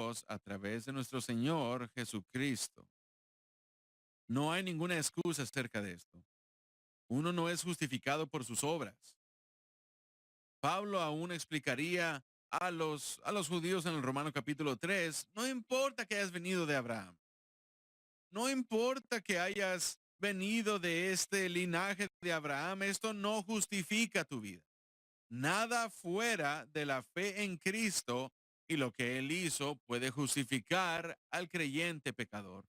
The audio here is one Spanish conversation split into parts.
Dios a través de nuestro Señor Jesucristo. No hay ninguna excusa acerca de esto. Uno no es justificado por sus obras. Pablo aún explicaría a los judíos en el Romano capítulo 3, no importa que hayas venido de Abraham, no importa que hayas venido de este linaje de Abraham, esto no justifica tu vida. Nada fuera de la fe en Cristo y lo que Él hizo puede justificar al creyente pecador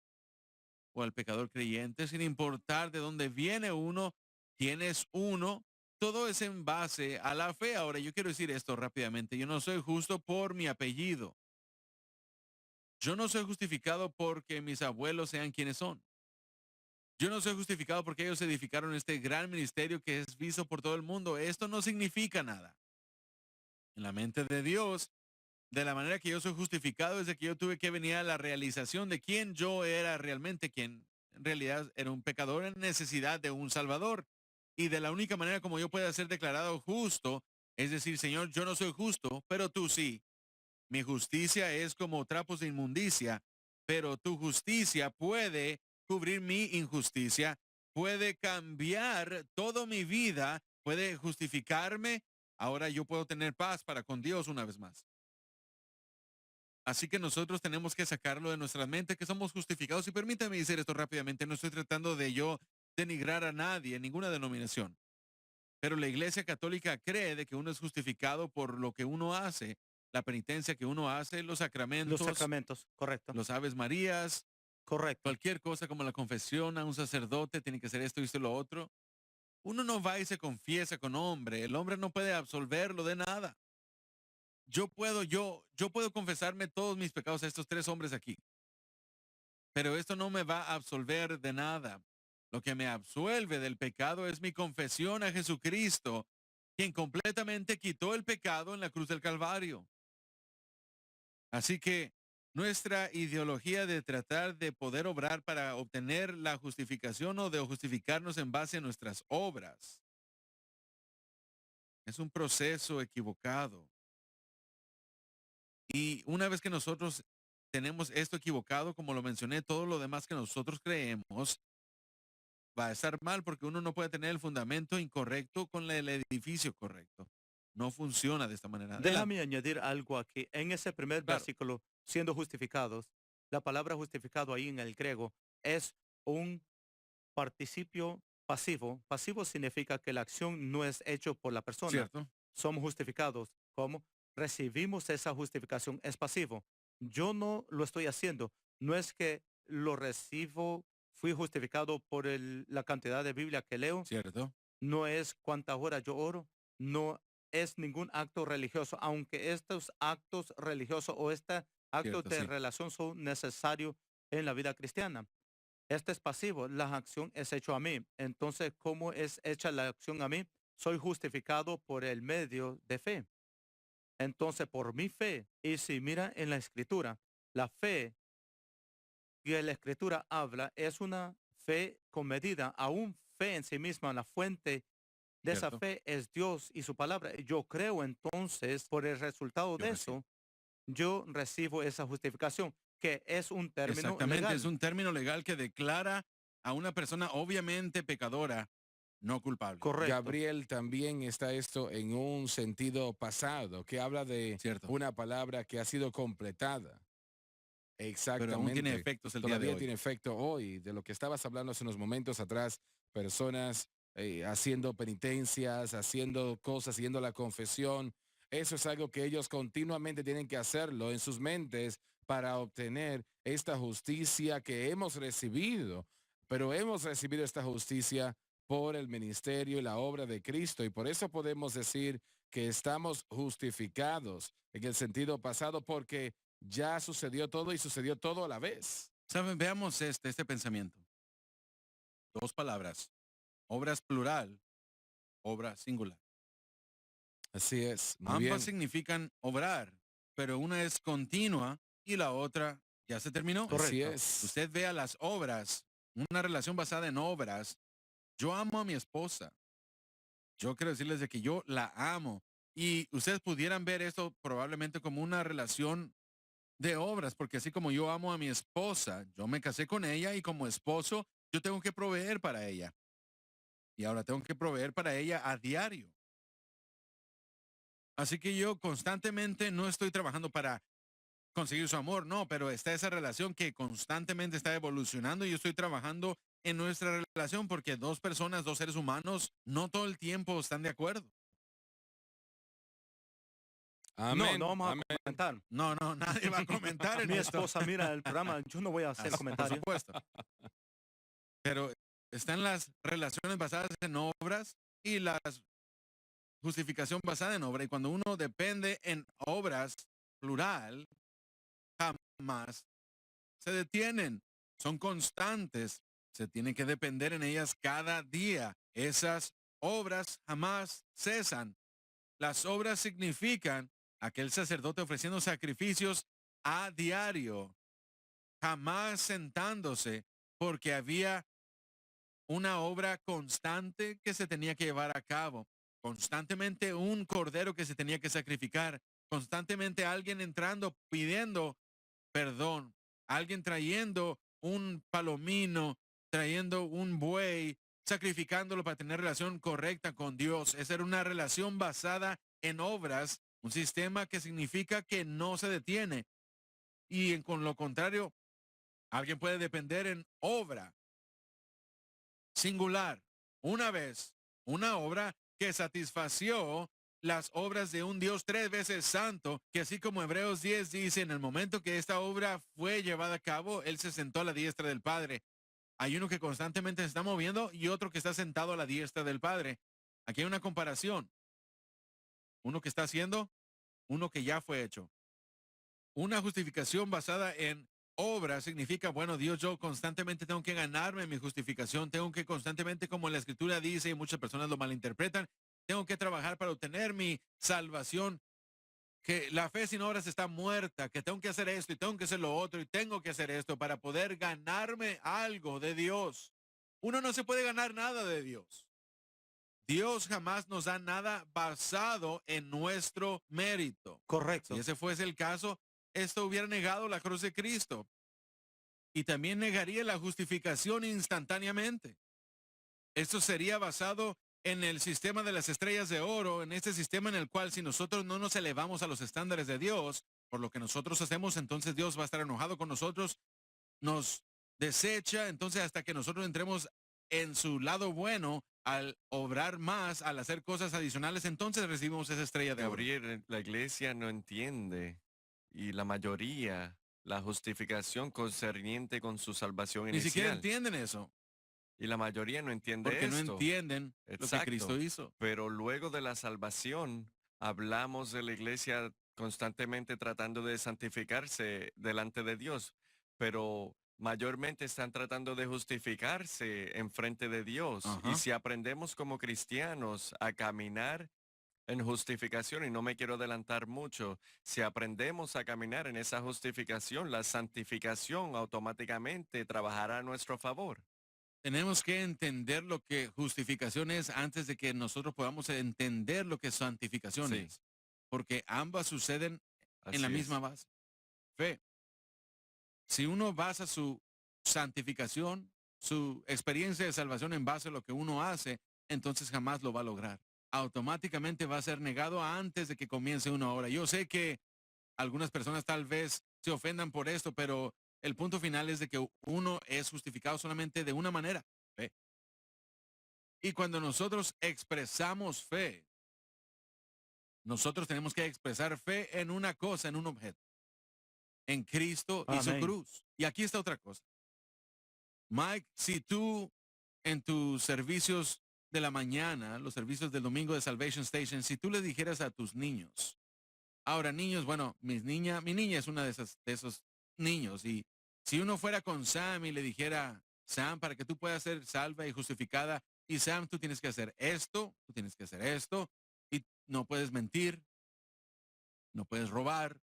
o al pecador creyente, sin importar de dónde viene uno, quién es uno. Todo es en base a la fe. Ahora, yo quiero decir esto rápidamente. Yo no soy justo por mi apellido. Yo no soy justificado porque mis abuelos sean quienes son. Yo no soy justificado porque ellos edificaron este gran ministerio que es visto por todo el mundo. Esto no significa nada. En la mente de Dios, de la manera que yo soy justificado es de que yo tuve que venir a la realización de quién yo era realmente, quien en realidad era un pecador en necesidad de un Salvador. Y de la única manera como yo pueda ser declarado justo, es decir, Señor, yo no soy justo, pero tú sí. Mi justicia es como trapos de inmundicia, pero tu justicia puede cubrir mi injusticia, puede cambiar toda mi vida, puede justificarme. Ahora yo puedo tener paz para con Dios una vez más. Así que nosotros tenemos que sacarlo de nuestra mente que somos justificados. Y permítame decir esto rápidamente, no estoy tratando de yo denigrar a nadie, en ninguna denominación. Pero la Iglesia Católica cree de que uno es justificado por lo que uno hace, la penitencia que uno hace, los Los sacramentos, sacramentos, correcto, los Aves Marías, correcto. cualquier cosa como la confesión a un sacerdote, tiene que ser esto y esto y lo otro. Uno no va y se confiesa con hombre, el hombre no puede absolverlo de nada. Yo puedo confesarme todos mis pecados a estos tres hombres aquí, pero esto no me va a absolver de nada. Lo que me absuelve del pecado es mi confesión a Jesucristo, quien completamente quitó el pecado en la cruz del Calvario. Así que nuestra ideología de tratar de poder obrar para obtener la justificación o de justificarnos en base a nuestras obras es un proceso equivocado. Y una vez que nosotros tenemos esto equivocado, como lo mencioné, todo lo demás que nosotros creemos va a estar mal porque uno no puede tener el fundamento incorrecto con el edificio correcto. No funciona de esta manera. Adelante. Déjame añadir algo aquí. En ese primer Claro, versículo, siendo justificados, la palabra justificado ahí en el griego es un participio pasivo. Pasivo significa que la acción no es hecho por la persona. cierto, Somos justificados. ¿Cómo? Recibimos esa justificación. Es pasivo. Yo no lo estoy haciendo. No es que lo recibo, fui justificado por la cantidad de Biblia que leo. cierto, No es cuántas horas yo oro. No es ningún acto religioso, aunque estos actos religiosos o este actos cierto, de sí. relación son necesarios en la vida cristiana. Este es pasivo, la acción es hecho a mí. Entonces, ¿cómo es hecha la acción a mí? Soy justificado por el medio de fe. Entonces, por mi fe, y si mira en la escritura, la fe que la escritura habla es una fe con medida, aún fe en sí misma, la fuente de esa Cierto, fe es Dios y su palabra. Yo creo entonces, por el resultado yo de recibo. eso, yo recibo esa justificación, que es un término Exactamente, es legal. un término legal que declara a una persona obviamente pecadora no culpable. Correcto, Gabriel, también está esto en un sentido pasado, que habla de Cierto, una palabra que ha sido completada. pero aún tiene Exactamente. efectos el día de Todavía hoy. tiene efecto hoy. De lo que estabas hablando hace unos momentos atrás, personas haciendo penitencias, haciendo cosas, siguiendo la confesión. Eso es algo que ellos continuamente tienen que hacerlo en sus mentes para obtener esta justicia que hemos recibido. Pero hemos recibido esta justicia por el ministerio y la obra de Cristo. Y por eso podemos decir que estamos justificados en el sentido pasado porque ya sucedió todo y sucedió todo a la vez. Saben, veamos este pensamiento. Dos palabras. Obras plural, obra singular. Así es, muy Ambas bien, significan obrar, pero una es continua y la otra ya se terminó. así correcto. es. Usted vea las obras, una relación basada en obras. Yo amo a mi esposa. Yo quiero decirles de que yo la amo. Y ustedes pudieran ver esto probablemente como una relación de obras, porque así como yo amo a mi esposa, yo me casé con ella y como esposo, yo tengo que proveer para ella. Y ahora tengo que proveer para ella a diario. Así que yo constantemente no estoy trabajando para conseguir su amor, no, pero está esa relación que constantemente está evolucionando y yo estoy trabajando en nuestra relación porque dos personas, dos seres humanos, no todo el tiempo están de acuerdo. No, no Amén. vamos a Amén. comentar. No, no, nadie va a comentar en Mi esto. esposa mira el programa, yo no voy a hacer Por comentarios. supuesto. Pero están las relaciones basadas en obras y la justificación basada en obra. Y cuando uno depende en obras, plural, jamás se detienen. Son constantes. Se tiene que depender en ellas cada día. Esas obras jamás cesan. Las obras significan aquel sacerdote ofreciendo sacrificios a diario, jamás sentándose, porque había una obra constante que se tenía que llevar a cabo, constantemente un cordero que se tenía que sacrificar, constantemente alguien entrando pidiendo perdón, alguien trayendo un palomino, trayendo un buey, sacrificándolo para tener relación correcta con Dios. Esa era una relación basada en obras, un sistema que significa que no se detiene. Con lo contrario, alguien puede depender en obra singular, una vez, una obra que satisfació las obras de un Dios tres veces santo, que así como Hebreos 10 dice, en el momento que esta obra fue llevada a cabo, Él se sentó a la diestra del Padre. Hay uno que constantemente se está moviendo y otro que está sentado a la diestra del Padre. Aquí hay una comparación. Uno que está haciendo, uno que ya fue hecho. Una justificación basada en obra significa, bueno, Dios, yo constantemente tengo que ganarme mi justificación, tengo que constantemente, como la escritura dice y muchas personas lo malinterpretan, tengo que trabajar para obtener mi salvación, que la fe sin obras está muerta, que tengo que hacer esto y tengo que hacer lo otro y tengo que hacer esto para poder ganarme algo de Dios. Uno no se puede ganar nada de Dios. Dios jamás nos da nada basado en nuestro mérito. Correcto. Si ese fuese el caso, esto hubiera negado la cruz de Cristo y también negaría la justificación instantáneamente. Esto sería basado en el sistema de las estrellas de oro, en este sistema en el cual si nosotros no nos elevamos a los estándares de Dios, por lo que nosotros hacemos, entonces Dios va a estar enojado con nosotros, nos desecha, entonces hasta que nosotros entremos en su lado bueno, al obrar más, al hacer cosas adicionales, entonces recibimos esa estrella de oro. Gabriel, la iglesia no entiende y la mayoría la justificación concerniente con su salvación Ni siquiera inicial. entienden eso, Y la mayoría no entiende porque no esto. entienden lo que Exacto. Cristo hizo. Pero luego de la salvación, hablamos de la iglesia constantemente tratando de santificarse delante de Dios, pero mayormente están tratando de justificarse en frente de Dios. Ajá. Y si aprendemos como cristianos a caminar en justificación, y no me quiero adelantar mucho, si aprendemos a caminar en esa justificación, la santificación automáticamente trabajará a nuestro favor. Tenemos que entender lo que justificación es antes de que nosotros podamos entender lo que santificación Sí. es, porque ambas suceden en la Así misma es. base, fe. Si uno basa su santificación, su experiencia de salvación en base a lo que uno hace, entonces jamás lo va a lograr. Automáticamente va a ser negado antes de que comience una hora. Yo sé que algunas personas tal vez se ofendan por esto, pero el punto final es de que uno es justificado solamente de una manera, fe. Y cuando nosotros expresamos fe, nosotros tenemos que expresar fe en una cosa, en un objeto, en Cristo y su Amén. cruz. Y aquí está otra cosa. Mike, si tú en tus servicios de la mañana, los servicios del domingo de Salvation Station, si tú le dijeras a tus niños, ahora niños, bueno, mi niña es una de esos niños, y si uno fuera con Sam y le dijera, Sam, para que tú puedas ser salva y justificada, y Sam, tú tienes que hacer esto, tú tienes que hacer esto, y no puedes mentir, no puedes robar,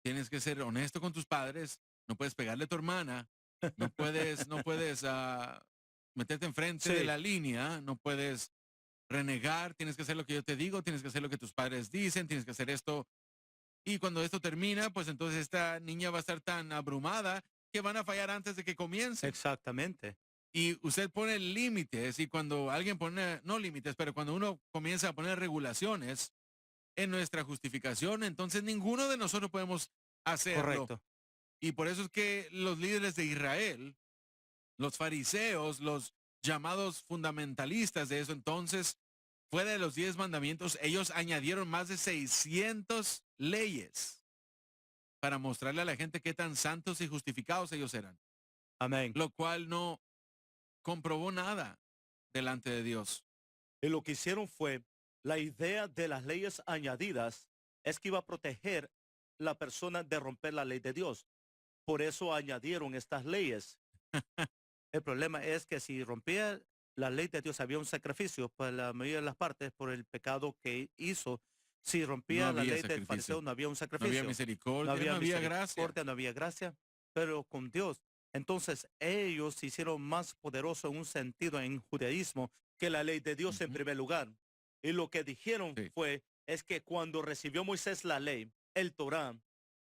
tienes que ser honesto con tus padres, no puedes pegarle a tu hermana, no puedes meterte enfrente de Sí. la línea, no puedes renegar, tienes que hacer lo que yo te digo, tienes que hacer lo que tus padres dicen, tienes que hacer esto. Y cuando esto termina, pues entonces esta niña va a estar tan abrumada que van a fallar antes de que comience. Exactamente. Y usted pone límites y cuando alguien pone, no límites, pero cuando uno comienza a poner regulaciones en nuestra justificación, entonces ninguno de nosotros podemos hacerlo. Correcto. Y por eso es que los líderes de Israel, los fariseos, los llamados fundamentalistas de eso entonces, fuera de los 10 mandamientos, ellos añadieron más de 600 leyes para mostrarle a la gente qué tan santos y justificados ellos eran, Amén. lo cual no comprobó nada delante de Dios. Y lo que hicieron fue, la idea de las leyes añadidas es que iba a proteger la persona de romper la ley de Dios. Por eso añadieron estas leyes. El problema es que si rompía la ley de Dios, había un sacrificio para la mayoría de las partes por el pecado que hizo. Si No rompía la había ley del sacrificio, fariseo, no había un no sacrificio. había misericordia, no había gracia. misericordia, no había gracia, pero con Dios. Entonces ellos se hicieron más poderosos en un sentido en judaísmo que la ley de Dios en Ujú. primer lugar. Y lo que dijeron Sí. fue, es que cuando recibió Moisés la ley, el Torá,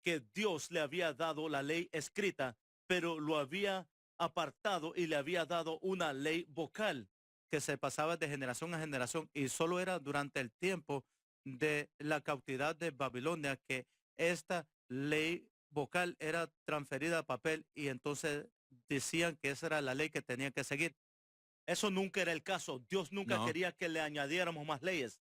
que Dios le había dado la ley escrita, pero lo había apartado y le había dado una ley vocal que se pasaba de generación a generación y solo era durante el tiempo de la cautividad de Babilonia que esta ley vocal era transferida a papel y entonces decían que esa era la ley que tenía que seguir. Eso nunca era el caso. Dios nunca No. quería que le añadiéramos más leyes.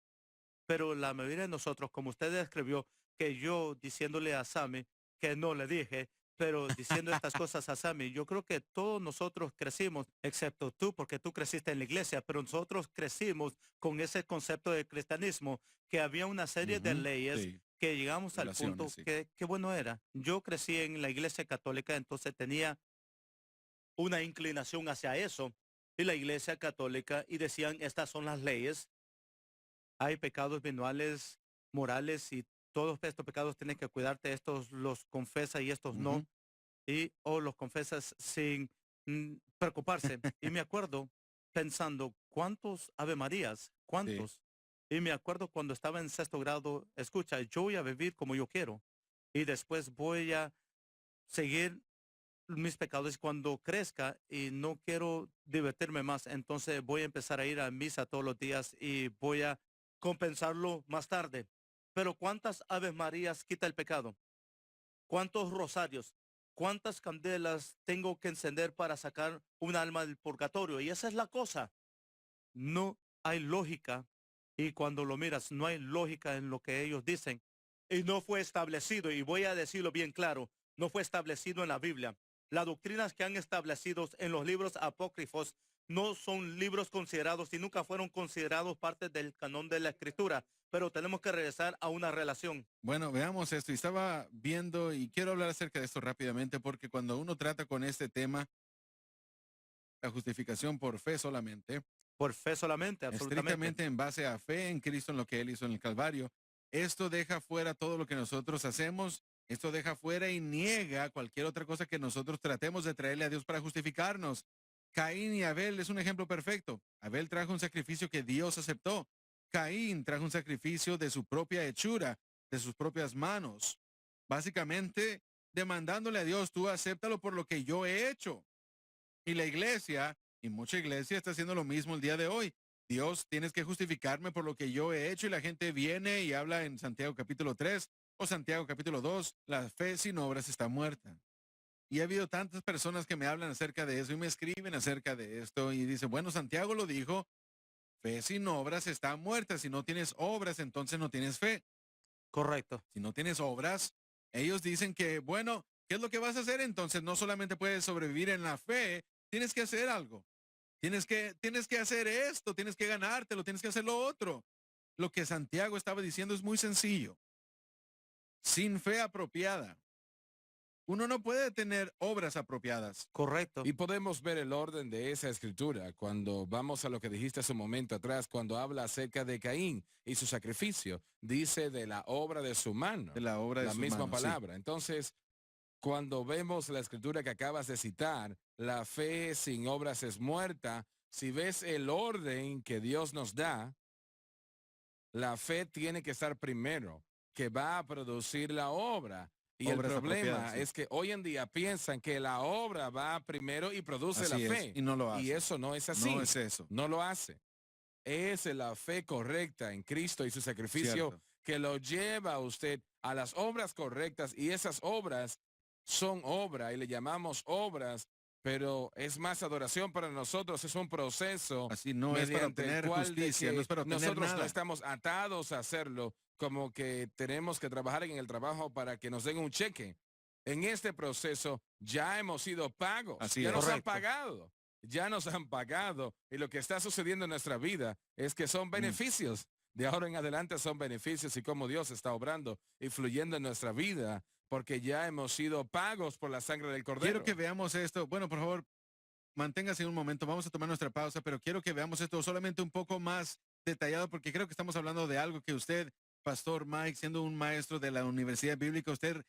Pero la mayoría de nosotros, como usted describió, que yo diciéndole a Sammy, que no le dije, pero diciendo estas cosas a Sammy, yo creo que todos nosotros crecimos, excepto tú, porque tú creciste en la iglesia, pero nosotros crecimos con ese concepto de cristianismo, que había una serie de Ujú. leyes Sí, que llegamos al punto regulaciones, sí. que bueno era. Yo crecí en la iglesia católica, entonces tenía una inclinación hacia eso. Y la iglesia católica, y decían, estas son las leyes, hay pecados visuales, morales y todos estos pecados tienes que cuidarte, estos los confesa y estos no, Ujú. y o los confesas sin preocuparse. Y me acuerdo pensando, ¿cuántos Ave Marías? Sí. ¿Cuántos? Y me acuerdo cuando estaba en sexto grado, escucha, yo voy a vivir como yo quiero y después voy a seguir mis pecados cuando crezca y no quiero divertirme más, entonces voy a empezar a ir a misa todos los días y voy a compensarlo más tarde. Pero ¿cuántas Aves Marías quita el pecado? ¿Cuántos rosarios? ¿Cuántas candelas tengo que encender para sacar un alma del purgatorio? Y esa es la cosa. No hay lógica. Y cuando lo miras, no hay lógica en lo que ellos dicen. Y no fue establecido, y voy a decirlo bien claro, no fue establecido en la Biblia. Las doctrinas que han establecido en los libros apócrifos no son libros considerados y nunca fueron considerados parte del canon de la escritura. Pero tenemos que regresar a una relación. Bueno, veamos esto. Y estaba viendo y quiero hablar acerca de esto rápidamente porque cuando uno trata con este tema, la justificación por fe solamente, Por fe solamente, absolutamente. estrictamente en base a fe en Cristo, en lo que Él hizo en el Calvario, esto deja fuera todo lo que nosotros hacemos, esto deja fuera y niega cualquier otra cosa que nosotros tratemos de traerle a Dios para justificarnos. Caín y Abel es un ejemplo perfecto. Abel trajo un sacrificio que Dios aceptó. Caín trajo un sacrificio de su propia hechura, de sus propias manos. Básicamente, demandándole a Dios, tú acéptalo por lo que yo he hecho. Y la iglesia, y mucha iglesia está haciendo lo mismo el día de hoy. Dios, tienes que justificarme por lo que yo he hecho y la gente viene y habla en Santiago capítulo 3 o Santiago capítulo 2, la fe sin obras está muerta. Y ha habido tantas personas que me hablan acerca de eso y me escriben acerca de esto y dicen, bueno, Santiago lo dijo, fe sin obras está muerta. Si no tienes obras, entonces no tienes fe. Correcto. Si no tienes obras, ellos dicen que, bueno, ¿qué es lo que vas a hacer? Entonces no solamente puedes sobrevivir en la fe, tienes que hacer algo. Tienes que hacer esto, tienes que ganártelo, tienes que hacer lo otro. Lo que Santiago estaba diciendo es muy sencillo. Sin fe apropiada, uno no puede tener obras apropiadas. Correcto. Y podemos ver el orden de esa escritura cuando vamos a lo que dijiste hace un momento atrás, cuando habla acerca de Caín y su sacrificio. Dice de la obra de su mano, De la obra de la sus misma manos, sí. palabra. Entonces, cuando vemos la escritura que acabas de citar, la fe sin obras es muerta. Si ves el orden que Dios nos da, la fe tiene que estar primero. que va a producir la obra. Y Obras el problema apropiadas, sí. es que hoy en día piensan que la obra va primero y produce Así la es, fe. y no lo Y hace. eso no es así. No es eso. No lo hace. Es la fe correcta en Cristo y su sacrificio Cierto. que lo lleva a usted a las obras correctas, y esas obras son obra y le llamamos obras, pero es más adoración para nosotros, es un proceso Así no es para mediante el obtener cual de justicia, no que es para obtener nosotros no nada. estamos atados a hacerlo, como que tenemos que trabajar en el trabajo para que nos den un cheque. En este proceso ya hemos sido pagos, Así ya es. nos han Correcto. pagado, ya nos han pagado, y lo que está sucediendo en nuestra vida es que son beneficios. De ahora en adelante son beneficios, y cómo Dios está obrando y fluyendo en nuestra vida, porque ya hemos sido pagos por la sangre del Cordero. Quiero que veamos esto. Bueno, por favor, manténgase un momento. Vamos a tomar nuestra pausa, pero quiero que veamos esto solamente un poco más detallado, porque creo que estamos hablando de algo que usted, Pastor Mike, siendo un maestro de la Universidad Bíblica, usted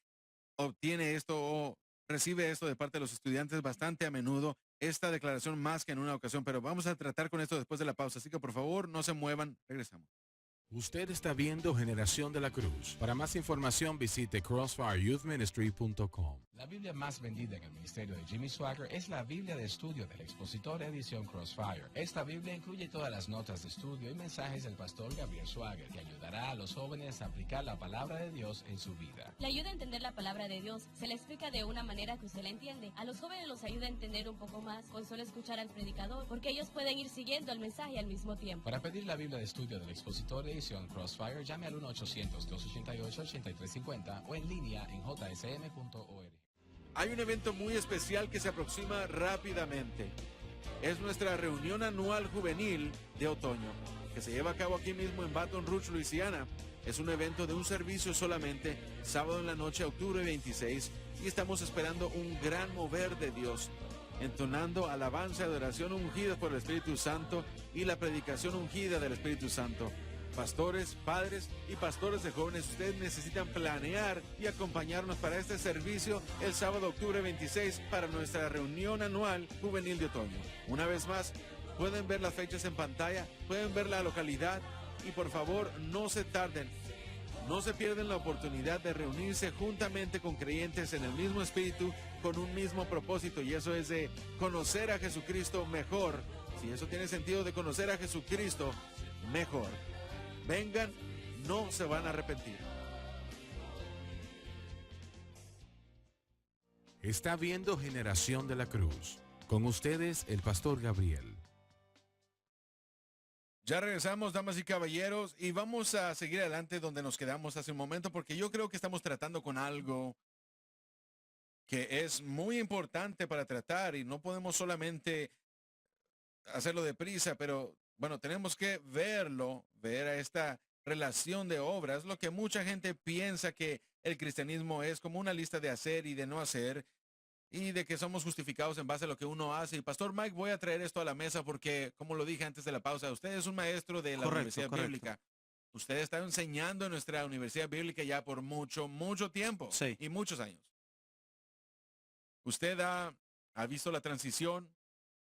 obtiene esto o recibe esto de parte de los estudiantes bastante a menudo, esta declaración más que en una ocasión, pero vamos a tratar con esto después de la pausa. Así que por favor, no se muevan. Regresamos. Usted está viendo Generación de la Cruz. Para más información visite crossfireyouthministry.com. La Biblia más vendida en el ministerio de Jimmy Swagger es la Biblia de estudio del expositor edición Crossfire. Esta Biblia incluye todas las notas de estudio y mensajes del pastor Gabriel Swagger, que ayudará a los jóvenes a aplicar la palabra de Dios en su vida. Le ayuda a entender la palabra de Dios. Se le explica de una manera que usted la entiende. A los jóvenes los ayuda a entender un poco más con solo escuchar al predicador, porque ellos pueden ir siguiendo el mensaje al mismo tiempo. Para pedir la Biblia de estudio del expositor edición Crossfire, llame al 1-800-288-8350 o en línea en jsm.org. Hay un evento muy especial que se aproxima rápidamente. Es nuestra reunión anual juvenil de otoño, que se lleva a cabo aquí mismo en Baton Rouge, Luisiana. Es un evento de un servicio solamente, sábado en la noche, octubre 26, y estamos esperando un gran mover de Dios, entonando alabanza y adoración ungida por el Espíritu Santo y la predicación ungida del Espíritu Santo. Pastores, padres y pastores de jóvenes, ustedes necesitan planear y acompañarnos para este servicio el sábado octubre 26 para nuestra reunión anual juvenil de otoño. Una vez más, pueden ver las fechas en pantalla, pueden ver la localidad y por favor no se tarden. No se pierden la oportunidad de reunirse juntamente con creyentes en el mismo espíritu, con un mismo propósito, y eso es de conocer a Jesucristo mejor. Si eso tiene sentido, de conocer a Jesucristo mejor. Vengan, no se van a arrepentir. Está viendo Generación de la Cruz. Con ustedes, el pastor Gabriel. Ya regresamos, damas y caballeros, y vamos a seguir adelante donde nos quedamos hace un momento, porque yo creo que estamos tratando con algo que es muy importante para tratar, y no podemos solamente hacerlo deprisa, pero bueno, tenemos que verlo, ver a esta relación de obras, lo que mucha gente piensa que el cristianismo es como una lista de hacer y de no hacer, y de que somos justificados en base a lo que uno hace. Y Pastor Mike, voy a traer esto a la mesa porque, como lo dije antes de la pausa, usted es un maestro de la Universidad Bíblica. Usted está enseñando en nuestra Universidad Bíblica ya por mucho tiempo. Sí. Y muchos años. Usted ha visto la transición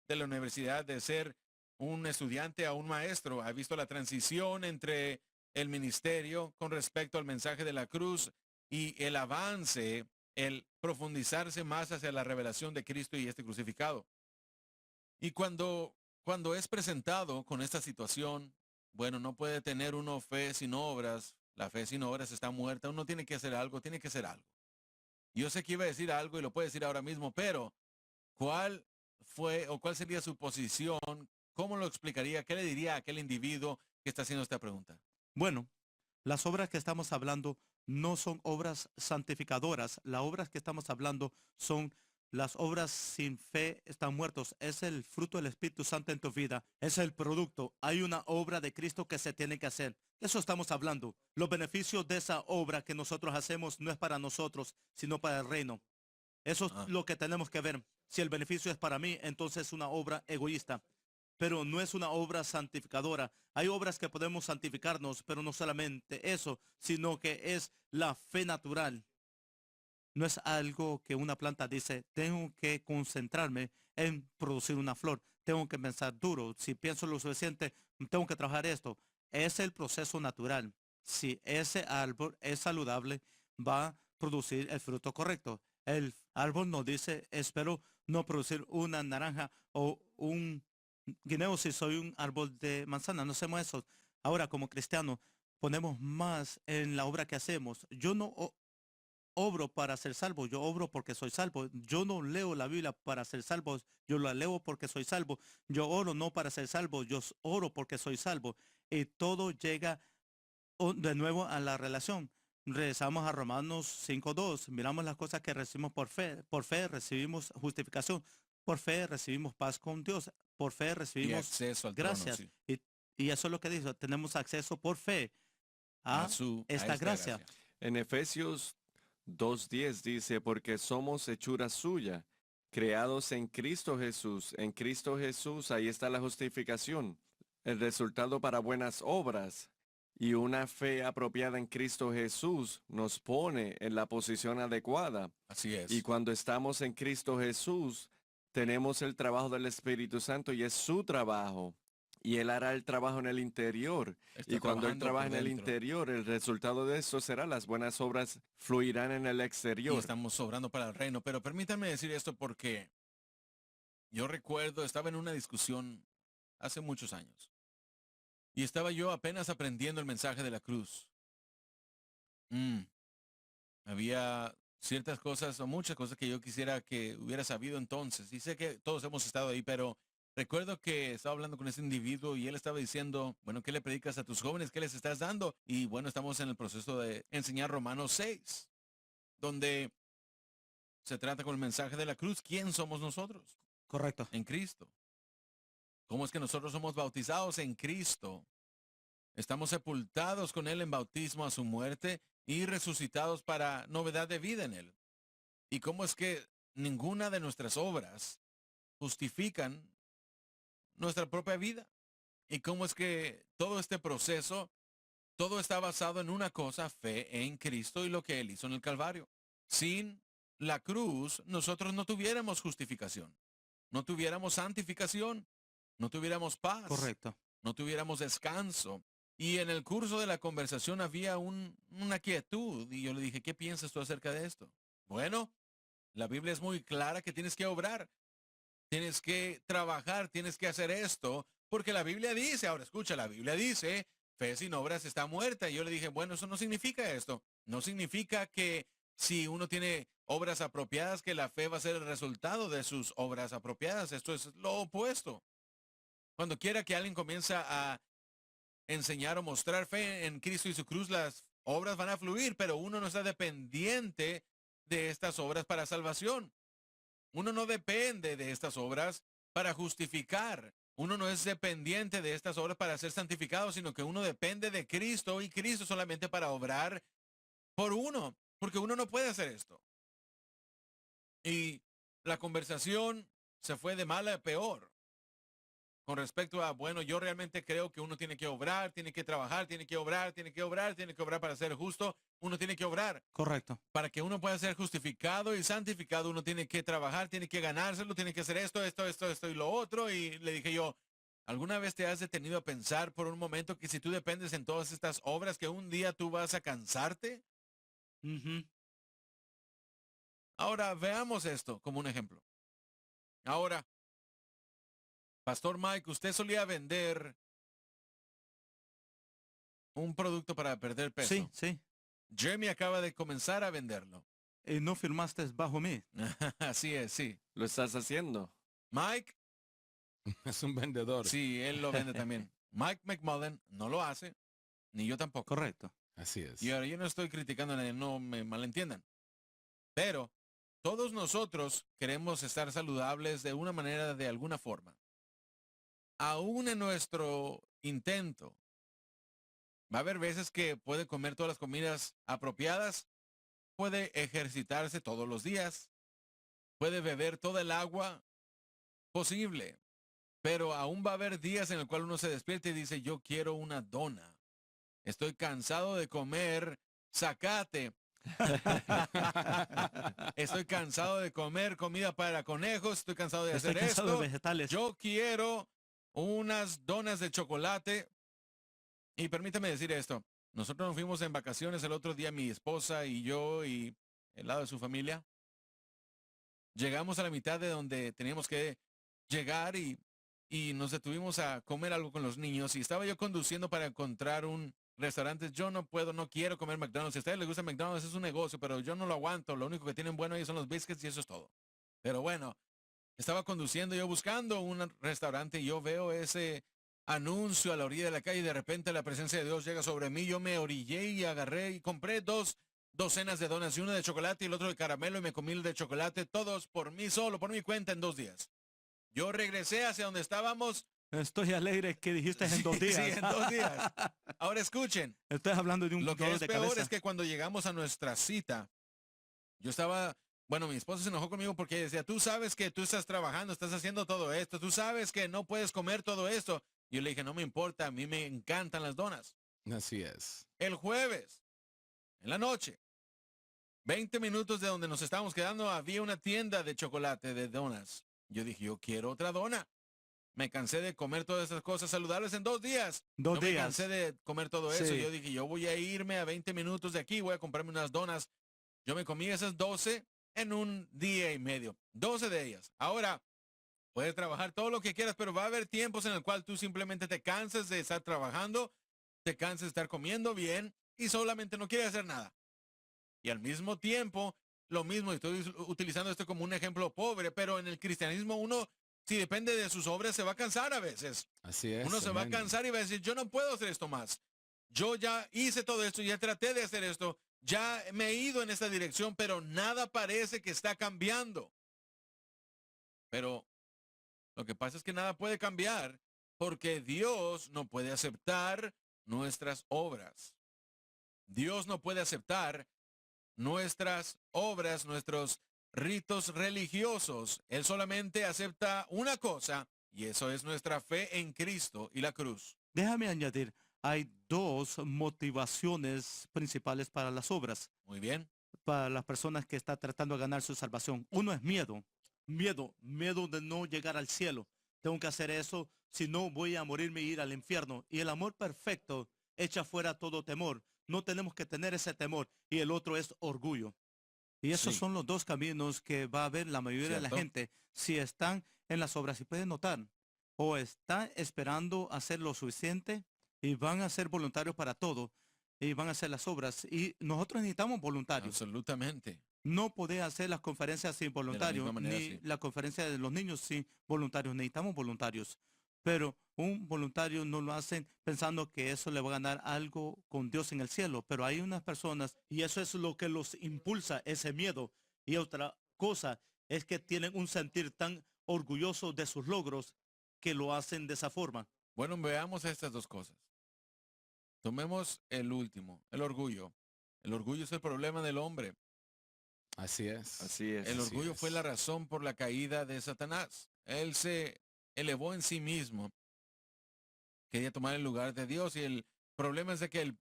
de la universidad de ser un estudiante a un maestro. Ha visto la transición entre el ministerio con respecto al mensaje de la cruz y el avance, el profundizarse más hacia la revelación de Cristo y este crucificado. Y cuando es presentado con esta situación, bueno, no puede tener uno fe sin obras. La fe sin obras está muerta. Uno tiene que hacer algo, tiene que hacer algo. Yo sé que iba a decir algo y lo puede decir ahora mismo, pero ¿cuál fue o cuál sería su posición? ¿Cómo lo explicaría? ¿Qué le diría a aquel individuo que está haciendo esta pregunta? Bueno, las obras que estamos hablando no son obras santificadoras. Las obras que estamos hablando son las obras sin fe, están muertos. Es el fruto del Espíritu Santo en tu vida. Es el producto. Hay una obra de Cristo que se tiene que hacer. De eso estamos hablando. Los beneficios de esa obra que nosotros hacemos no es para nosotros, sino para el reino. Eso es lo que tenemos que ver. Si el beneficio es para mí, entonces es una obra egoísta. Pero no es una obra santificadora. Hay obras que podemos santificarnos, pero no solamente eso, sino que es la fe natural. No es algo que una planta dice, tengo que concentrarme en producir una flor, tengo que pensar duro, si pienso lo suficiente, tengo que trabajar esto. Es el proceso natural. si ese árbol es saludable, va a producir el fruto correcto. El árbol no dice, espero no producir una naranja o un guineo si soy un árbol de manzana. No hacemos eso. Ahora, como cristianos, ponemos más en la obra que hacemos. Yo no obro para ser salvo, yo obro porque soy salvo. Yo no leo la Biblia para ser salvo, yo la leo porque soy salvo. Yo oro no para ser salvo, yo oro porque soy salvo. Y todo llega de nuevo a la relación. Regresamos a Romanos 5:2. Miramos las cosas que recibimos por fe. Por fe recibimos justificación. Por fe recibimos paz con Dios. Por fe Y recibimos acceso al gracias. trono, sí, Y eso es lo que dice. Tenemos acceso por fe a a esta esta gracia. gracia. En Efesios 2:10 dice, porque somos hechura suya, creados en Cristo Jesús. En Cristo Jesús, ahí está la justificación, el resultado para buenas obras. Y una fe apropiada en Cristo Jesús nos pone en la posición adecuada. Así es. Y cuando estamos en Cristo Jesús, tenemos el trabajo del Espíritu Santo y es su trabajo. Y Él hará el trabajo en el interior. Está Y cuando Él trabajando trabaja por en el dentro. interior, el resultado de eso será las buenas obras fluirán en el Y exterior. estamos sobrando para el reino. Pero permítanme decir esto porque yo recuerdo, estaba en una discusión hace muchos años. Y estaba yo apenas aprendiendo el mensaje de la cruz. Había ciertas cosas o muchas cosas que yo quisiera que hubiera sabido entonces. Y sé que todos hemos estado ahí, pero recuerdo que estaba hablando con ese individuo y él estaba diciendo, bueno, ¿qué le predicas a tus jóvenes? ¿Qué les estás dando? Y bueno, estamos en el proceso de enseñar Romanos 6, donde se trata con el mensaje de la cruz. ¿Quién somos nosotros? Correcto. En Cristo. ¿Cómo es que nosotros somos bautizados en Cristo? Estamos sepultados con Él en bautismo a su muerte y resucitados para novedad de vida en Él. ¿Y cómo es que ninguna de nuestras obras justifican nuestra propia vida? ¿Y cómo es que todo este proceso, todo está basado en una cosa, fe en Cristo y lo que Él hizo en el Calvario? Sin la cruz, nosotros no tuviéramos justificación, no tuviéramos santificación, no tuviéramos paz, Correcto. no tuviéramos descanso. Y en el curso de la conversación había una quietud y yo le dije, ¿qué piensas tú acerca de esto? Bueno, la Biblia es muy clara que tienes que obrar, tienes que trabajar, tienes que hacer esto, porque la Biblia dice, ahora escucha, la Biblia dice, fe sin obras está muerta. Y yo le dije, bueno, eso no significa esto. No significa que si uno tiene obras apropiadas, que la fe va a ser el resultado de sus obras apropiadas. Esto es lo opuesto. Cuando quiera que alguien comienza a enseñar o mostrar fe en Cristo y su cruz, las obras van a fluir, pero uno no está dependiente de estas obras para salvación. Uno no depende de estas obras para justificar. Uno no es dependiente de estas obras para ser santificado, sino que uno depende de Cristo y Cristo solamente para obrar por uno, porque uno no puede hacer esto. Y la conversación se fue de mal a peor. Con respecto a, bueno, yo realmente creo que uno tiene que obrar, tiene que trabajar, tiene que obrar, tiene que obrar, tiene que obrar para ser justo. Uno tiene que obrar. Correcto. Para que uno pueda ser justificado y santificado, uno tiene que trabajar, tiene que ganárselo, tiene que hacer esto y lo otro. Y le dije yo, ¿alguna vez te has detenido a pensar por un momento que si tú dependes en todas estas obras, que un día tú vas a cansarte? Ujú. Ahora, veamos esto como un ejemplo. Ahora, Pastor Mike, usted solía vender un producto para perder peso. Sí, sí. Jeremy acaba de comenzar a venderlo. Y no firmaste bajo mí. Así es, sí. ¿Lo estás haciendo? Mike, Es un vendedor. sí, él lo vende también. Mike McMullen no lo hace, ni yo tampoco. Correcto. Así es. Y ahora yo no estoy criticando a nadie, no me malentiendan. Pero todos nosotros queremos estar saludables de una manera, de alguna forma. Aún en nuestro intento, va a haber veces que puede comer todas las comidas apropiadas, puede ejercitarse todos los días, puede beber toda el agua posible, pero aún va a haber días en el cual uno se despierta y dice, yo quiero una dona. Estoy cansado de comer zacate. Estoy cansado de comer comida para conejos, estoy cansado de Estoy hacer cansado esto. de vegetales. Yo quiero unas donas de chocolate. Y permítame decir esto. Nosotros nos fuimos en vacaciones el otro día, mi esposa y yo y el lado de su familia. Llegamos a la mitad de donde teníamos que llegar y nos detuvimos a comer algo con los niños y estaba yo conduciendo para encontrar un restaurante. Yo no puedo, no quiero comer McDonald's. Si a ustedes les gusta McDonald's es un negocio, pero yo no lo aguanto. Lo único que tienen bueno ahí son los biscuits y eso es todo. Pero bueno, estaba conduciendo yo buscando un restaurante y yo veo ese anuncio a la orilla de la calle y de repente la presencia de Dios llega sobre mí. Yo me orillé y agarré y compré dos docenas de donas y una de chocolate y el otro de caramelo y me comí el de chocolate, todos por mí solo, por mi cuenta en 2 días. Yo regresé hacia donde estábamos. Estoy alegre que dijiste en 2 Sí, días. sí, en 2 días. Ahora escuchen, Estás hablando de un lo que dolor es de peor cabeza. es que cuando llegamos a nuestra cita, yo estaba, bueno, mi esposa se enojó conmigo porque decía, tú sabes que tú estás trabajando, estás haciendo todo esto, tú sabes que no puedes comer todo esto. Y yo le dije, no me importa, a mí me encantan las donas. Así es. El jueves, en la noche, 20 minutos de donde nos estábamos quedando, había una tienda de chocolate, de donas. Yo dije, yo quiero otra dona. Me cansé de comer todas esas cosas saludables en 2 días. 2 Me días. cansé de comer todo eso. Sí. Yo dije, yo voy a irme a 20 minutos de aquí, voy a comprarme unas donas. Yo me comí esas 12 en 1 día y medio. 12 de ellas. Ahora, puedes trabajar todo lo que quieras, pero va a haber tiempos en el cual tú simplemente te cansas de estar trabajando, te cansas de estar comiendo bien y solamente no quieres hacer nada. Y al mismo tiempo, lo mismo, estoy utilizando esto como un ejemplo pobre, pero en el cristianismo uno, si depende de sus obras, se va a cansar a veces. Así es. Uno se va a amén. cansar y va a decir, yo no puedo hacer esto más. Yo ya hice todo esto, ya traté de hacer esto, ya me he ido en esta dirección, pero nada parece que está cambiando. Pero lo que pasa es que nada puede cambiar porque Dios no puede aceptar nuestras obras. Dios no puede aceptar nuestras obras, nuestros ritos religiosos. Él solamente acepta una cosa y eso es nuestra fe en Cristo y la cruz. Déjame añadir, hay 2 motivaciones principales para las obras, Muy bien. para las personas que están tratando de ganar su salvación. Uno es miedo, miedo de no llegar al cielo. Tengo que hacer eso, si no voy a morirme e ir al infierno. Y el amor perfecto echa fuera todo temor. No tenemos que tener ese temor. Y el otro es orgullo. Y esos Sí. son los 2 caminos que va a haber la mayoría de la Cierto. gente si están en las obras. Y pueden notar, o están esperando hacer lo suficiente y van a ser voluntarios para todo y van a hacer las obras. Y nosotros necesitamos voluntarios. Absolutamente. No podés hacer las conferencias sin voluntarios, misma manera, ni sí. la conferencia de los niños sin voluntarios. Necesitamos voluntarios. Pero un voluntario no lo hacen pensando que eso le va a ganar algo con Dios en el cielo. Pero hay unas personas, y eso es lo que los impulsa, ese miedo. Y otra cosa es que tienen un sentir tan orgulloso de sus logros que lo hacen de esa forma. Bueno, veamos estas 2 cosas. Tomemos el último, el orgullo. El orgullo es el problema del hombre. Así es. Así es. El Así orgullo fue es. la razón por la caída de Satanás. Él se elevó en sí mismo. Quería tomar el lugar de Dios y el problema es de que el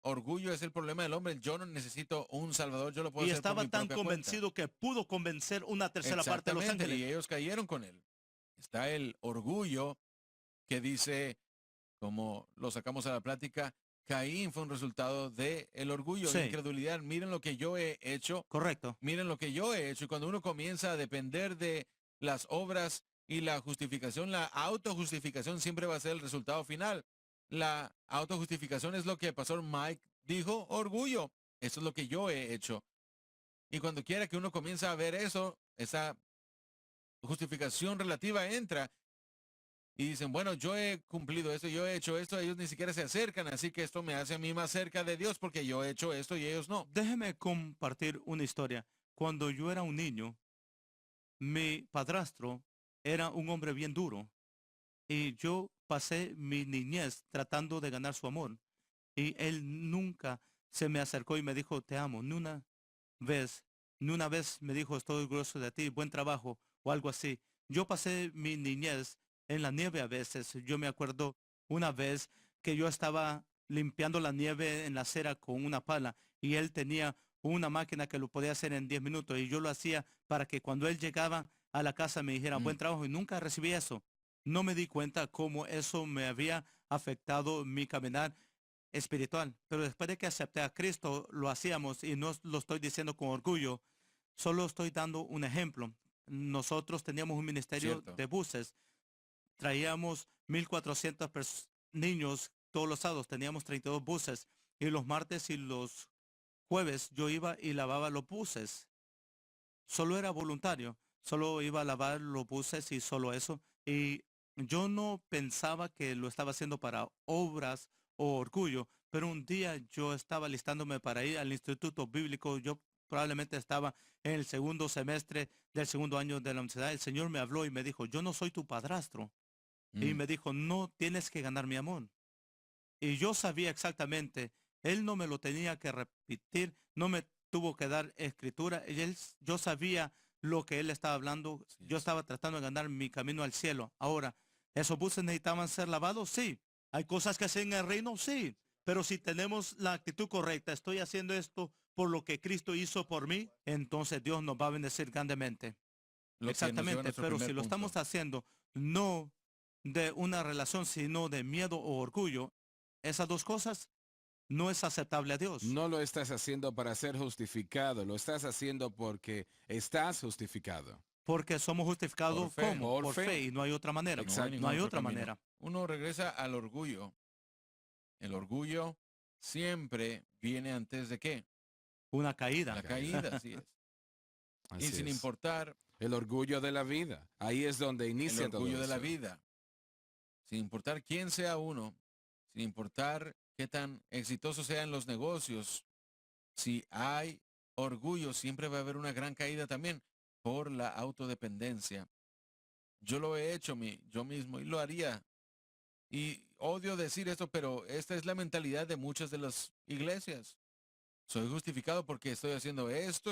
orgullo es el problema del hombre. Yo no necesito un salvador, yo lo puedo Y hacer por estaba mi tan propia cuenta. convencido que pudo convencer una tercera parte de los Exactamente, ángeles. y ellos cayeron con él. Está el orgullo que dice, como lo sacamos a la plática, Caín fue un resultado de el orgullo, Sí. la incredulidad. Miren lo que yo he hecho, Correcto. miren lo que yo he hecho. Y cuando uno comienza a depender de las obras y la justificación, la autojustificación siempre va a ser el resultado final. La autojustificación es lo que el pastor Mike dijo, orgullo. Eso es lo que yo he hecho. Y cuando quiera que uno comienza a ver eso, esa justificación relativa entra y dicen, bueno, yo he cumplido esto, yo he hecho esto, ellos ni siquiera se acercan, así que esto me hace a mí más cerca de Dios porque yo he hecho esto y ellos no. Déjeme compartir una historia. Cuando yo era un niño, mi padrastro era un hombre bien duro y yo pasé mi niñez tratando de ganar su amor y él nunca se me acercó y me dijo, te amo, vez, ni una vez me dijo, estoy orgulloso de ti, buen trabajo o algo así. Yo pasé mi niñez en la nieve a veces. Yo me acuerdo una vez que yo estaba limpiando la nieve en la acera con una pala y él tenía una máquina que lo podía hacer en 10 minutos y yo lo hacía para que cuando él llegaba a la casa me dijera buen trabajo y nunca recibí eso. No me di cuenta cómo eso me había afectado mi caminar espiritual. Pero después de que acepté a Cristo, lo hacíamos y no lo estoy diciendo con orgullo. Solo estoy dando un ejemplo. Nosotros teníamos un ministerio Cierto. de buses. Traíamos 1,400 niños todos los sábados. Teníamos 32 buses. Y los martes y los jueves yo iba y lavaba los buses. Solo era voluntario. Solo iba a lavar los buses y solo eso. Y yo no pensaba que lo estaba haciendo para obras o orgullo. Pero un día yo estaba listándome para ir al Instituto Bíblico. Yo probablemente estaba en el segundo semestre del segundo año de la universidad. El Señor me habló y me dijo, yo no soy tu padrastro. Y Mm. me dijo, no tienes que ganar mi amor. Y yo sabía exactamente, él no me lo tenía que repetir, no me tuvo que dar escritura. Yo sabía lo que él estaba hablando. Así Yo es. estaba tratando de ganar mi camino al cielo. Ahora, ¿esos buses necesitaban ser lavados? Sí. ¿Hay cosas que hacer en el reino? Sí. Pero si tenemos la actitud correcta, estoy haciendo esto por lo que Cristo hizo por mí, entonces Dios nos va a bendecir grandemente. Lo que nos lleva a Exactamente, nuestro pero primer si lo punto. estamos haciendo no de una relación, sino de miedo o orgullo, esas dos cosas no es aceptable a Dios. No lo estás haciendo para ser justificado, lo estás haciendo porque estás justificado. Porque somos justificados Por fe. ¿cómo? Por Por fe. fe y no hay otra manera. Exacto. No hay ningún otra otro camino. manera. Uno regresa al orgullo. El orgullo siempre viene antes de qué? Una caída. La caída, así es. Así Y sin es. importar El orgullo de la vida. Ahí es donde el inicia todo orgullo de la eso. vida, sin importar quién sea uno, sin importar qué tan exitoso sea en los negocios, si hay orgullo, siempre va a haber una gran caída también por la autodependencia. Yo lo he hecho yo mismo y lo haría. Y odio decir esto, pero esta es la mentalidad de muchas de las iglesias. Soy justificado porque estoy haciendo esto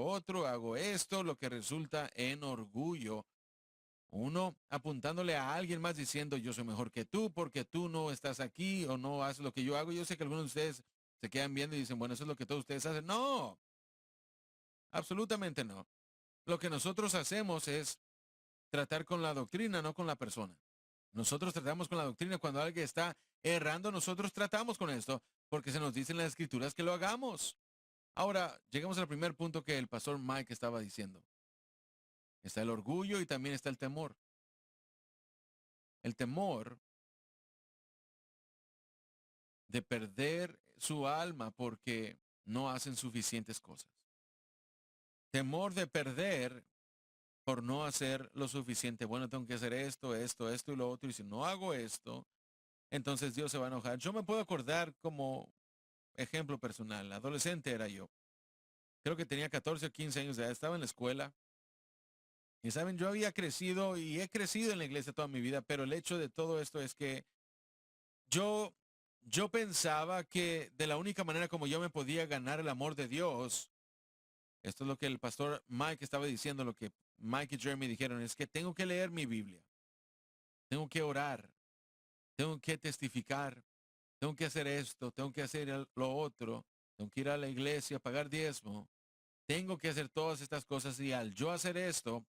otro, hago esto, lo que resulta en orgullo. Uno apuntándole a alguien más diciendo yo soy mejor que tú porque tú no estás aquí o no haces lo que yo hago. Yo sé que algunos de ustedes se quedan viendo y dicen, bueno, eso es lo que todos ustedes hacen. No, absolutamente no. Lo que nosotros hacemos es tratar con la doctrina, no con la persona. Nosotros tratamos con la doctrina. Cuando alguien está errando, nosotros tratamos con esto porque se nos dice en las escrituras que lo hagamos. Ahora, llegamos al primer punto que el pastor Mike estaba diciendo. Está el orgullo y también está el temor. El temor de perder su alma porque no hacen suficientes cosas. Temor de perder por no hacer lo suficiente. Bueno, tengo que hacer esto, esto y lo otro. Y si no hago esto, entonces Dios se va a enojar. Yo me puedo acordar como ejemplo personal. Adolescente era yo. Creo que tenía 14 o 15 años de edad. Estaba en la escuela. Y saben, yo había crecido y he crecido en la iglesia toda mi vida, pero el hecho de todo esto es que yo, yo pensaba que de la única manera como yo me podía ganar el amor de Dios, esto es lo que el pastor Mike estaba diciendo, lo que Mike y Jeremy dijeron, es que tengo que leer mi Biblia, tengo que orar, tengo que testificar, tengo que hacer esto, tengo que hacer lo otro, tengo que ir a la iglesia, pagar diezmo, tengo que hacer todas estas cosas y al yo hacer esto,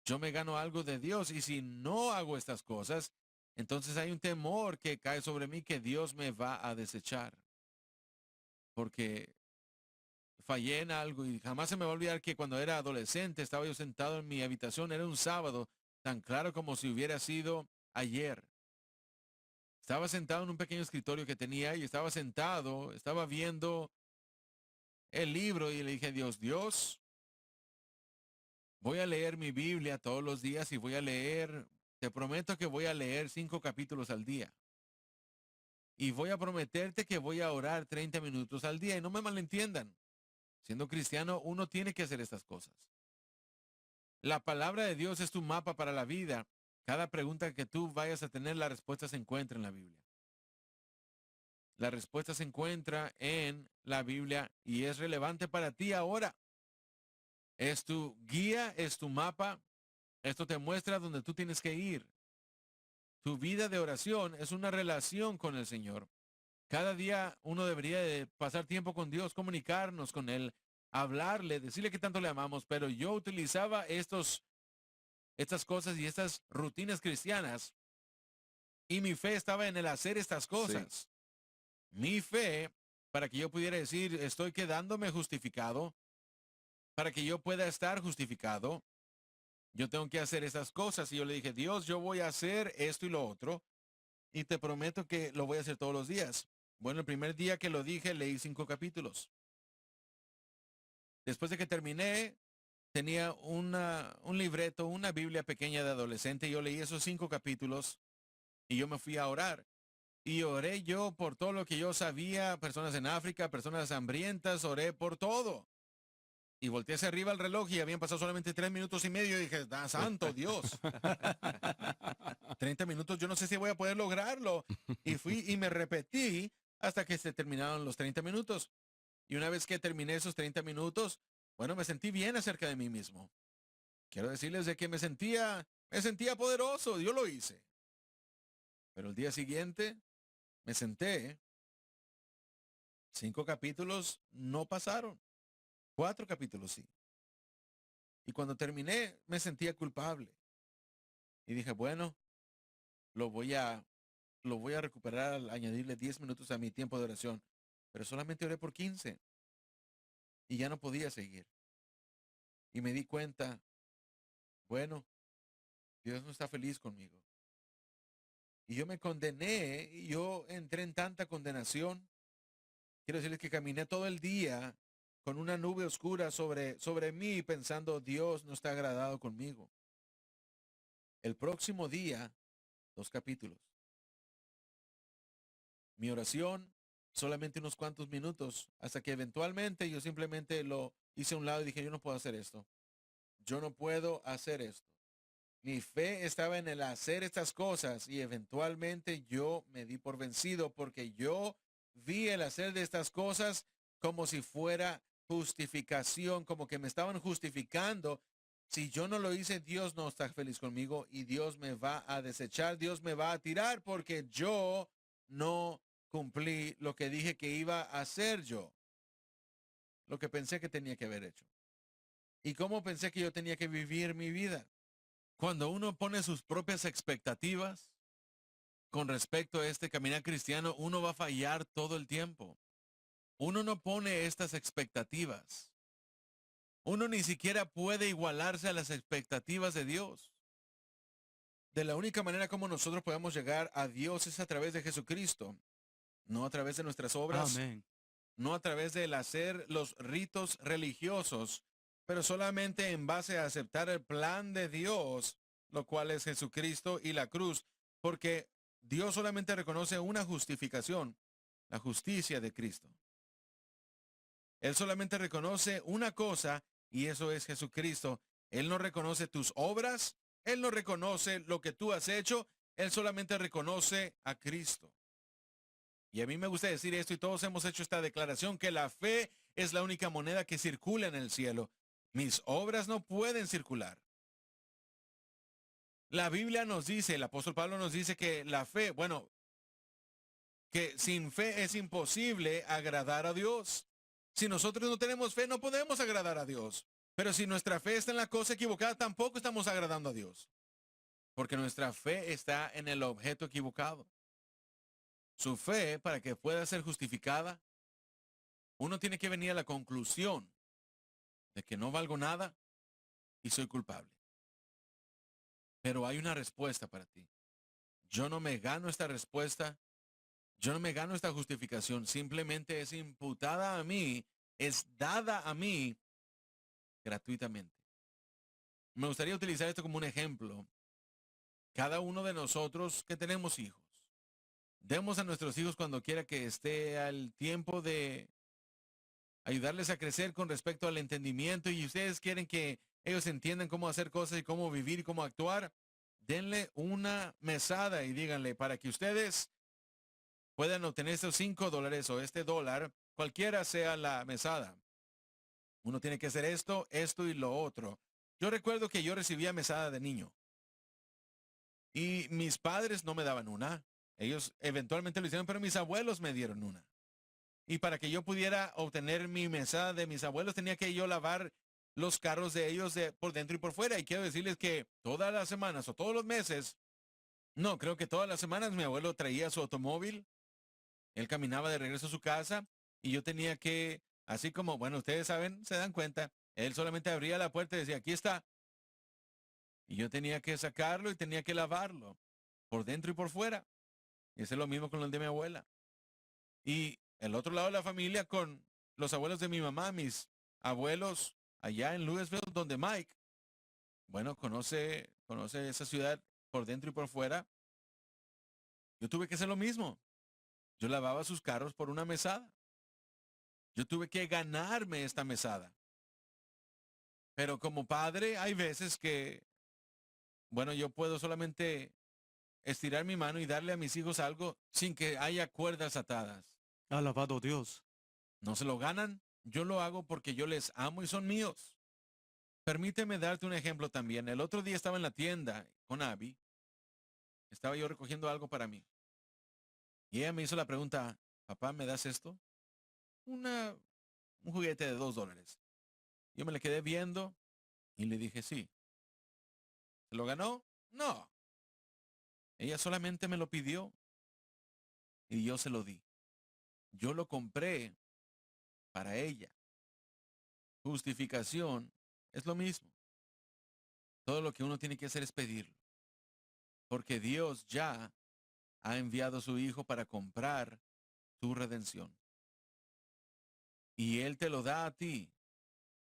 yo me gano algo de Dios y si no hago estas cosas, entonces hay un temor que cae sobre mí que Dios me va a desechar. Porque fallé en algo y jamás se me va a olvidar que cuando era adolescente estaba yo sentado en mi habitación, era un sábado, tan claro como si hubiera sido ayer. Estaba sentado en un pequeño escritorio que tenía y estaba sentado, estaba viendo el libro y le dije a Dios, Dios, voy a leer mi Biblia todos los días y voy a leer, te prometo que voy a leer 5 capítulos al día. Y voy a prometerte que voy a orar 30 minutos al día. Y no me malentiendan. Siendo cristiano, uno tiene que hacer estas cosas. La palabra de Dios es tu mapa para la vida. Cada pregunta que tú vayas a tener, la respuesta se encuentra en la Biblia. La respuesta se encuentra en la Biblia y es relevante para ti ahora. Es tu guía, es tu mapa. Esto te muestra dónde tú tienes que ir. Tu vida de oración es una relación con el Señor. Cada día uno debería de pasar tiempo con Dios, comunicarnos con Él, hablarle, decirle que tanto le amamos, pero yo utilizaba estas cosas y estas rutinas cristianas y mi fe estaba en el hacer estas cosas. Mi fe, para que yo pudiera decir, estoy quedándome justificado, para que yo pueda estar justificado, yo tengo que hacer esas cosas. Y yo le dije, Dios, yo voy a hacer esto y lo otro, y te prometo que lo voy a hacer todos los días. Bueno, el primer día que lo dije, leí 5 capítulos. Después de que terminé, tenía un libreto, una Biblia pequeña de adolescente. Yo leí esos 5 capítulos y yo me fui a orar. Y oré yo por todo lo que yo sabía, personas en África, personas hambrientas, oré por todo. Y volteé hacia arriba el reloj y habían pasado solamente 3 minutos y medio y dije, ¡ah, santo Dios! 30 minutos, yo no sé si voy a poder lograrlo. Y fui y me repetí hasta que se terminaron los 30 minutos. Y una vez que terminé esos 30 minutos, bueno, me sentí bien acerca de mí mismo. Quiero decirles de que me sentía poderoso, yo lo hice. Pero el día siguiente me senté, 5 capítulos no pasaron, 4 capítulos sí. Y cuando terminé me sentía culpable. Y dije, bueno, lo voy a recuperar al añadirle 10 minutos a mi tiempo de oración. Pero solamente oré por 15. Y ya no podía seguir. Y me di cuenta, bueno, Dios no está feliz conmigo. Y yo me condené y yo entré en tanta condenación. Quiero decirles que caminé todo el día con una nube oscura sobre mí pensando, Dios no está agradado conmigo. El próximo día, 2 capítulos. Mi oración, solamente unos cuantos minutos, hasta que eventualmente yo simplemente lo hice a un lado y dije, yo no puedo hacer esto. Yo no puedo hacer esto. Mi fe estaba en el hacer estas cosas y eventualmente yo me di por vencido porque yo vi el hacer de estas cosas como si fuera justificación, como que me estaban justificando. Si yo no lo hice, Dios no está feliz conmigo y Dios me va a desechar, Dios me va a tirar porque yo no cumplí lo que dije que iba a hacer yo, lo que pensé que tenía que haber hecho. Y cómo pensé que yo tenía que vivir mi vida. Cuando uno pone sus propias expectativas con respecto a este caminar cristiano, uno va a fallar todo el tiempo. Uno no pone estas expectativas. Uno ni siquiera puede igualarse a las expectativas de Dios. De la única manera como nosotros podemos llegar a Dios es a través de Jesucristo, no a través de nuestras obras, Amén. no a través del hacer los ritos religiosos, pero solamente en base a aceptar el plan de Dios, lo cual es Jesucristo y la cruz, porque Dios solamente reconoce una justificación, la justicia de Cristo. Él solamente reconoce una cosa y eso es Jesucristo. Él no reconoce tus obras, Él no reconoce lo que tú has hecho, Él solamente reconoce a Cristo. Y a mí me gusta decir esto y todos hemos hecho esta declaración, que la fe es la única moneda que circula en el cielo. Mis obras no pueden circular. La Biblia nos dice, el apóstol Pablo nos dice que la fe, bueno, que sin fe es imposible agradar a Dios. Si nosotros no tenemos fe, no podemos agradar a Dios. Pero si nuestra fe está en la cosa equivocada, tampoco estamos agradando a Dios. Porque nuestra fe está en el objeto equivocado. Su fe, para que pueda ser justificada, uno tiene que venir a la conclusión de que no valgo nada y soy culpable. Pero hay una respuesta para ti. Yo no me gano esta respuesta. Yo no me gano esta justificación. Simplemente es imputada a mí, es dada a mí gratuitamente. Me gustaría utilizar esto como un ejemplo. Cada uno de nosotros que tenemos hijos, demos a nuestros hijos cuando quiera que esté al tiempo de ayudarles a crecer con respecto al entendimiento y ustedes quieren que ellos entiendan cómo hacer cosas y cómo vivir y cómo actuar, denle una mesada y díganle para que ustedes puedan obtener estos $5 o este dólar, cualquiera sea la mesada. Uno tiene que hacer esto, esto y lo otro. Yo recuerdo que yo recibía mesada de niño y mis padres no me daban una. Ellos eventualmente lo hicieron, pero mis abuelos me dieron una. Y para que yo pudiera obtener mi mesada de mis abuelos, tenía que yo lavar los carros de ellos por dentro y por fuera. Y quiero decirles que todas las semanas o todos los meses, no, creo que todas las semanas mi abuelo traía su automóvil Él caminaba de regreso a su casa y yo tenía que, así como, bueno, ustedes saben, se dan cuenta, él solamente abría la puerta y decía, aquí está. Y yo tenía que sacarlo y tenía que lavarlo, por dentro y por fuera. Y eso es lo mismo con el de mi abuela. Y el otro lado de la familia con los abuelos de mi mamá, mis abuelos allá en Louisville, donde Mike, bueno, conoce esa ciudad por dentro y por fuera. Yo tuve que hacer lo mismo. Yo lavaba sus carros por una mesada. Yo tuve que ganarme esta mesada. Pero como padre, hay veces que, bueno, yo puedo solamente estirar mi mano y darle a mis hijos algo sin que haya cuerdas atadas. Alabado Dios. ¿No se lo ganan? Yo lo hago porque yo les amo y son míos. Permíteme darte un ejemplo también. El otro día estaba en la tienda con Abby. Estaba yo recogiendo algo para mí. Y ella me hizo la pregunta, papá, ¿me das esto? Un juguete de $2. Yo me le quedé viendo y le dije, sí. ¿Se lo ganó? No. Ella solamente me lo pidió y yo se lo di. Yo lo compré para ella. Justificación es lo mismo. Todo lo que uno tiene que hacer es pedirlo. Porque Dios ya ha enviado a su Hijo para comprar tu redención. Y Él te lo da a ti.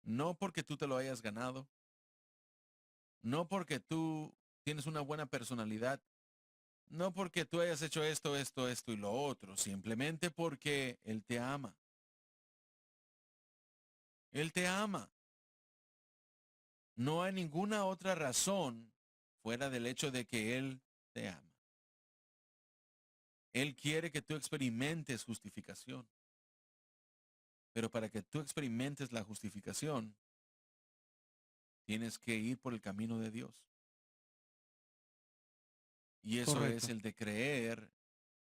No porque tú te lo hayas ganado. No porque tú tienes una buena personalidad. No porque tú hayas hecho esto y lo otro. Simplemente porque Él te ama. Él te ama. No hay ninguna otra razón fuera del hecho de que Él te ama. Él quiere que tú experimentes justificación. Pero para que tú experimentes la justificación, tienes que ir por el camino de Dios. Y eso Correcto. es el de creer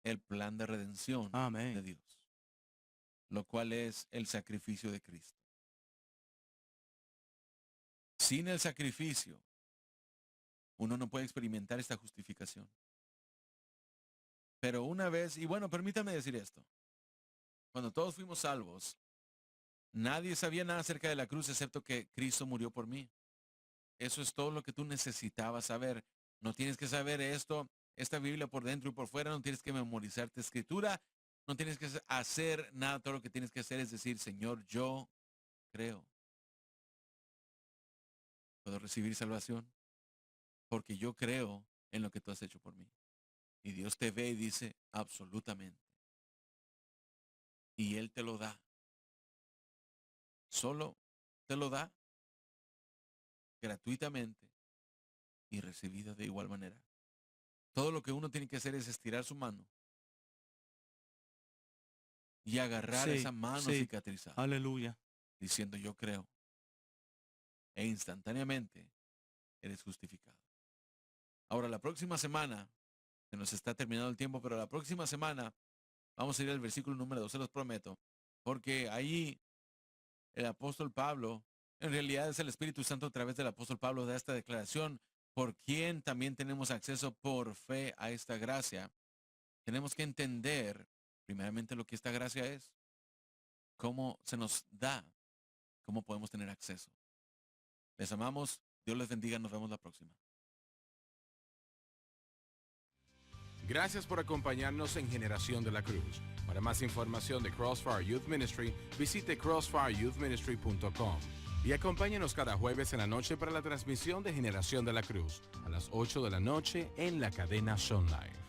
el plan de redención Amén. de Dios, lo cual es el sacrificio de Cristo. Sin el sacrificio, uno no puede experimentar esta justificación. Pero una vez, y bueno, permítame decir esto, cuando todos fuimos salvos, nadie sabía nada acerca de la cruz excepto que Cristo murió por mí. Eso es todo lo que tú necesitabas saber. No tienes que saber esta Biblia por dentro y por fuera, no tienes que memorizarte escritura, no tienes que hacer nada, todo lo que tienes que hacer es decir, Señor, yo creo. ¿Puedo recibir salvación? Porque yo creo en lo que tú has hecho por mí. Y Dios te ve y dice, absolutamente. Y Él te lo da. Solo te lo da gratuitamente y recibida de igual manera. Todo lo que uno tiene que hacer es estirar su mano y agarrar Sí, esa mano sí. cicatrizada, Aleluya. diciendo yo creo. E instantáneamente eres justificado. Ahora, la próxima semana, se nos está terminando el tiempo, pero la próxima semana vamos a ir al versículo número 2, se los prometo, porque ahí el apóstol Pablo, en realidad es el Espíritu Santo a través del apóstol Pablo da esta declaración, por quien también tenemos acceso por fe a esta gracia. Tenemos que entender primeramente lo que esta gracia es, cómo se nos da, cómo podemos tener acceso. Les amamos, Dios les bendiga, nos vemos la próxima. Gracias por acompañarnos en Generación de la Cruz. Para más información de Crossfire Youth Ministry, visite crossfireyouthministry.com y acompáñenos cada jueves en la noche para la transmisión de Generación de la Cruz a las 8 de la noche en la cadena Sun Life.